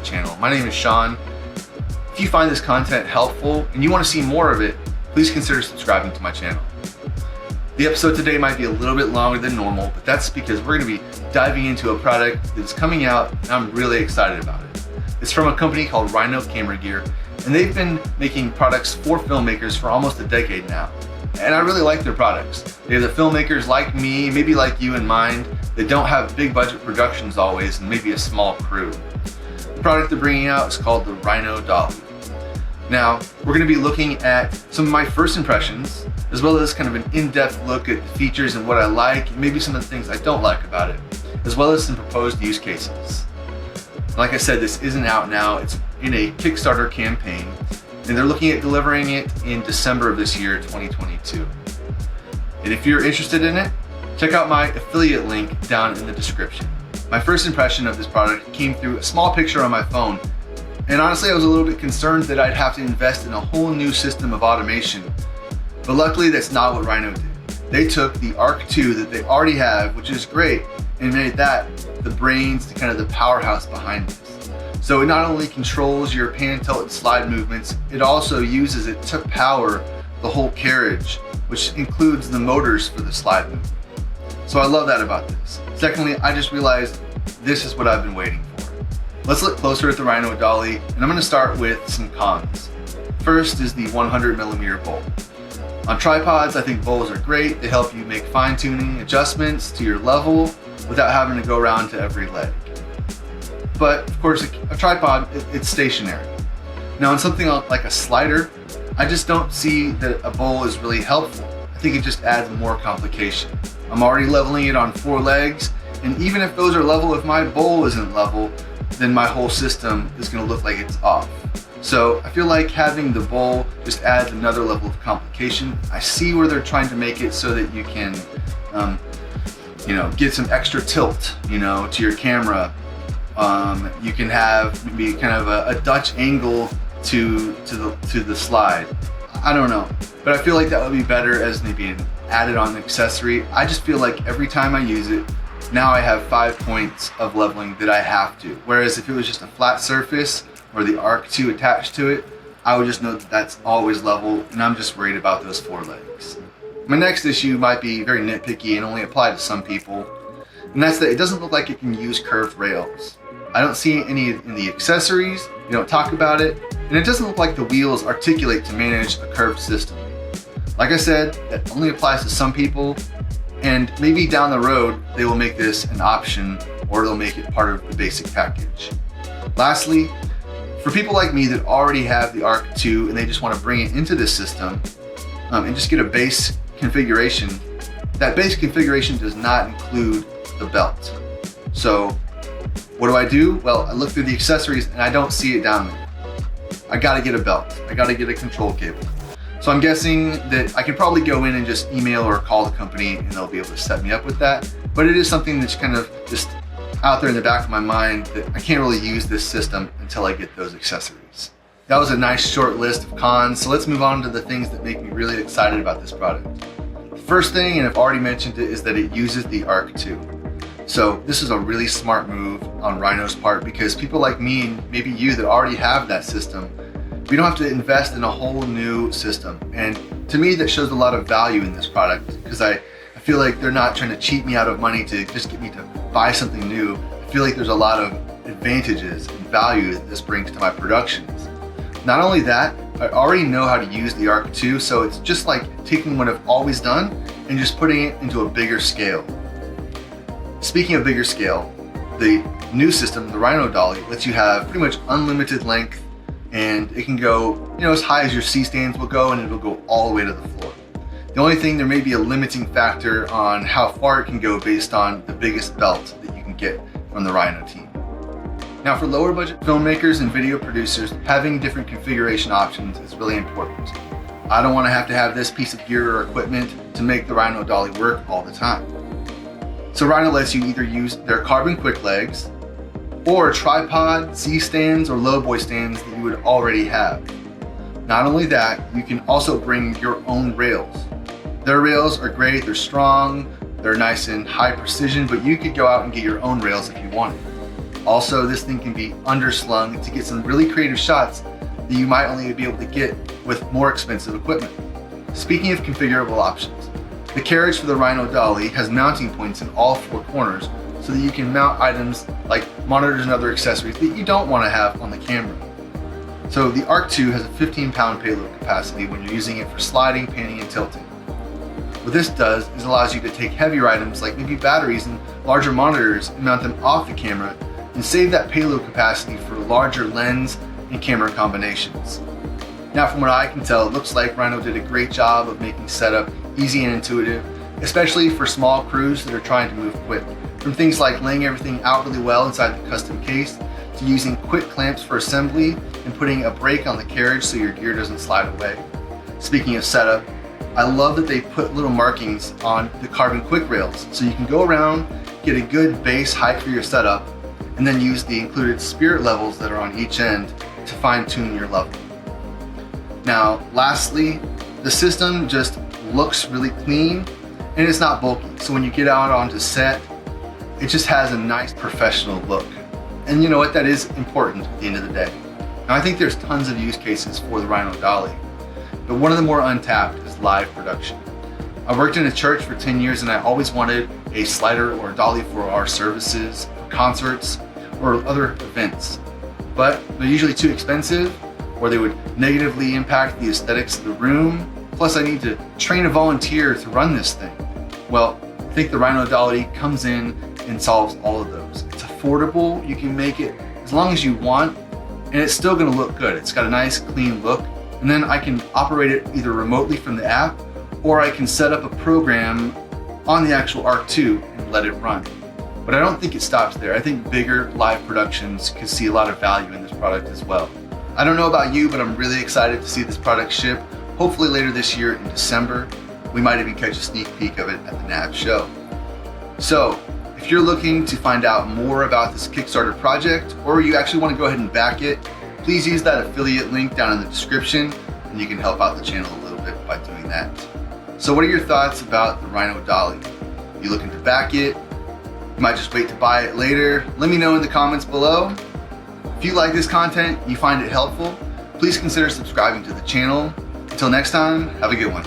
the channel. My name is Sean. If you find this content helpful and you want to see more of it, please consider subscribing to my channel. The episode today might be a little bit longer than normal, but that's because we're going to be diving into a product that's coming out and I'm really excited about it. It's from a company called Rhino Camera Gear, and they've been making products for filmmakers for almost a decade now. And I really like their products. They're the filmmakers like me, maybe like you in mind, that don't have big budget productions always and maybe a small crew. The product they're bringing out is called the Rhino Dolly. Now, we're going to be looking at some of my first impressions, as well as kind of an in-depth look at the features and what I like, and maybe some of the things I don't like about it, as well as some proposed use cases. Like I said, this isn't out now. It's in a Kickstarter campaign, and they're looking at delivering it in December of this year, 2022. And if you're interested in it, check out my affiliate link down in the description. My first impression of this product came through a small picture on my phone, and honestly I was a little bit concerned that I'd have to invest in a whole new system of automation. But luckily that's not what Rhino did. They took the Arc II that they already have, which is great, and made that the brains, the kind of the powerhouse behind this. So it not only controls your pan, tilt, and slide movements, it also uses it to power the whole carriage, which includes the motors for the slide movement. So I love that about this. Secondly, I just realized this is what I've been waiting for. Let's look closer at the Rhino Dolly, and I'm going to start with some cons. First is the 100mm bowl. On tripods, I think bowls are great. They help you make fine-tuning adjustments to your level without having to go around to every leg. But of course, a tripod, it's stationary. Now on something like a slider, I just don't see that a bowl is really helpful. I think it just adds more complication. I'm already leveling it on 4 legs, and even if those are level, if my bowl isn't level, then my whole system is going to look like it's off. So I feel like having the bowl just adds another level of complication. I see where they're trying to make it so that you can, get some extra tilt, to your camera. You can have maybe kind of a Dutch angle to the slide. I don't know, but I feel like that would be better as maybe an added on accessory. I just feel like every time I use it, now I have 5 points of leveling that I have to. Whereas if it was just a flat surface or the Arc II attached to it, I would just know that that's always level, and I'm just worried about those 4 legs. My next issue might be very nitpicky and only apply to some people, and that's that it doesn't look like it can use curved rails. I don't see any in the accessories, you don't talk about it, and it doesn't look like the wheels articulate to manage a curved system. Like I said, that only applies to some people, and maybe down the road they will make this an option or they'll make it part of the basic package. Lastly, for people like me that already have the Arc II and they just want to bring it into this system and just get a base configuration, that base configuration does not include the belt. So what do? Well, I look through the accessories and I don't see it down there. I gotta get a belt. I gotta get a control cable. So I'm guessing that I can probably go in and just email or call the company and they'll be able to set me up with that. But it is something that's kind of just out there in the back of my mind that I can't really use this system until I get those accessories. That was a nice short list of cons, so let's move on to the things that make me really excited about this product. The first thing, and I've already mentioned it, is that it uses the Arc II. So this is a really smart move on Rhino's part because people like me and maybe you that already have that system, we don't have to invest in a whole new system. And to me, that shows a lot of value in this product because I feel like they're not trying to cheat me out of money to just get me to buy something new. I feel like there's a lot of advantages and value that this brings to my productions. Not only that, I already know how to use the Arc II, so it's just like taking what I've always done and just putting it into a bigger scale. Speaking of bigger scale, the new system, the Rhino Dolly, lets you have pretty much unlimited length, and it can go, as high as your C-stands will go, and it'll go all the way to the floor. The only thing, there may be a limiting factor on how far it can go based on the biggest belt that you can get from the Rhino team. Now for lower budget filmmakers and video producers, having different configuration options is really important. I don't want to have this piece of gear or equipment to make the Rhino Dolly work all the time. So Rhino lets you either use their carbon quick legs or a tripod, C-stands, or low boy stands that you would already have. Not only that, you can also bring your own rails. Their rails are great, they're strong, they're nice and high precision, but you could go out and get your own rails if you wanted. Also, this thing can be underslung to get some really creative shots that you might only be able to get with more expensive equipment. Speaking of configurable options, the carriage for the Rhino Dolly has mounting points in all 4 corners so that you can mount items like monitors and other accessories that you don't want to have on the camera. So the Arc II has a 15-pound payload capacity when you're using it for sliding, panning, and tilting. What this does is allows you to take heavier items like maybe batteries and larger monitors and mount them off the camera and save that payload capacity for larger lens and camera combinations. Now, from what I can tell, it looks like Rhino did a great job of making setup easy and intuitive, especially for small crews that are trying to move quick. From things like laying everything out really well inside the custom case, to using quick clamps for assembly and putting a brake on the carriage so your gear doesn't slide away. Speaking of setup, I love that they put little markings on the carbon quick rails so you can go around, get a good base height for your setup, and then use the included spirit levels that are on each end to fine-tune your level. Now, lastly, the system just looks really clean and it's not bulky. So when you get out onto set, it just has a nice professional look. And you know what, that is important at the end of the day. Now, I think there's tons of use cases for the Rhino Dolly, but one of the more untapped is live production. I worked in a church for 10 years and I always wanted a slider or a dolly for our services, for concerts, or other events. But they're usually too expensive, or they would negatively impact the aesthetics of the room. Plus I need to train a volunteer to run this thing. Well, I think the Rhino Dolly comes in and solves all of those. It's affordable, you can make it as long as you want, and it's still gonna look good. It's got a nice clean look, and then I can operate it either remotely from the app, or I can set up a program on the actual Arc II and let it run. But I don't think it stops there. I think bigger live productions could see a lot of value in this product as well. I don't know about you, but I'm really excited to see this product ship, hopefully later this year in December. We might even catch a sneak peek of it at the NAB show. So, if you're looking to find out more about this Kickstarter project, or you actually want to go ahead and back it, please use that affiliate link down in the description, and you can help out the channel a little bit by doing that. So what are your thoughts about the Rhino Dolly? You looking to back it? You might just wait to buy it later? Let me know in the comments below. If you like this content, you find it helpful, please consider subscribing to the channel. Until next time, have a good one.